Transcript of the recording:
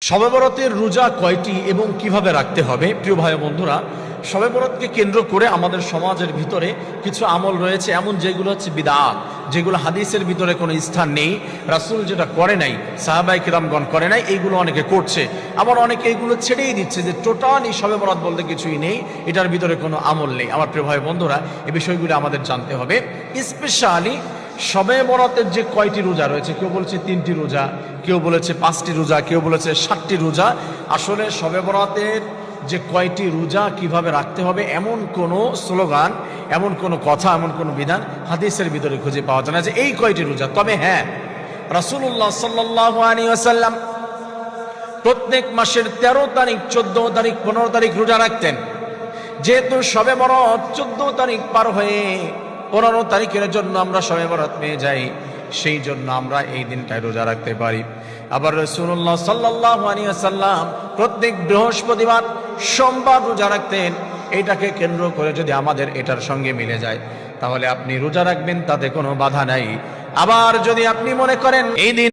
শবে বরাতের রোজা কয়টি এবং কিভাবে রাখতে হবে? প্রিয় ভাই বন্ধুরা, শবে বরাতকে কেন্দ্র করে আমাদের সমাজের ভিতরে কিছু আমল রয়েছে এমন, যেগুলো হচ্ছে বিদআত, যেগুলো হাদিসের ভিতরে কোনো স্থান নেই, রাসূল যেটা করে নাই, সাহাবায়ে কিরামগণ করে নাই, এইগুলো অনেকে করছে। আবার অনেকে এইগুলো ছেড়েই দিচ্ছে যে টোটালি শবে বরাত বলতে কিছুই নেই, এটার ভিতরে কোনো আমল নেই। আমার প্রিয় ভাই বন্ধুরা, এই বিষয়গুলো আমাদের জানতে হবে। স্পেশালি শবে বরাতের যে কয়টি রোজা রয়েছে, কেউ বলেছে 3টি রোজা, কেউ বলেছে 5টি রোজা, কেউ বলেছে 7টি রোজা। আসলে শবে বরাতের যে কয়টি রোজা কিভাবে রাখতে হবে এমন কোনো স্লোগান, এমন কোনো কথা, এমন কোনো বিধান হাদিসের ভিতরে খুঁজে পাওয়া যায় না যে এই কয়টি রোজা। তবে হ্যাঁ, রাসূলুল্লাহ সাল্লাল্লাহু আলাইহি ওয়াসাল্লাম প্রত্যেক মাসের 13 তারিখ, 14 তারিখ, 15 তারিখ রোজা রাখতেন। যেহেতু শবে বরাত 14 তারিখ পার হয়ে 15 তারিখের জন্য আমরা শবে বরাত পেয়ে যাই, সেই জন্য আমরা এই দিনটায় রোজা রাখতে পারি। আবার রাসূলুল্লাহ সাল্লাল্লাহু আলাইহি ওয়াসাল্লাম প্রত্যেক বৃহস্পতিবার, সোমবার রোজা রাখতেন। এটাকে কেন্দ্র করে যদি আমাদের এটার সঙ্গে মিলে যায়, তাহলে আপনি রোজা রাখবেন, তাতে কোনো বাধা নাই। আবার যদি আপনি মনে করেন এই দিন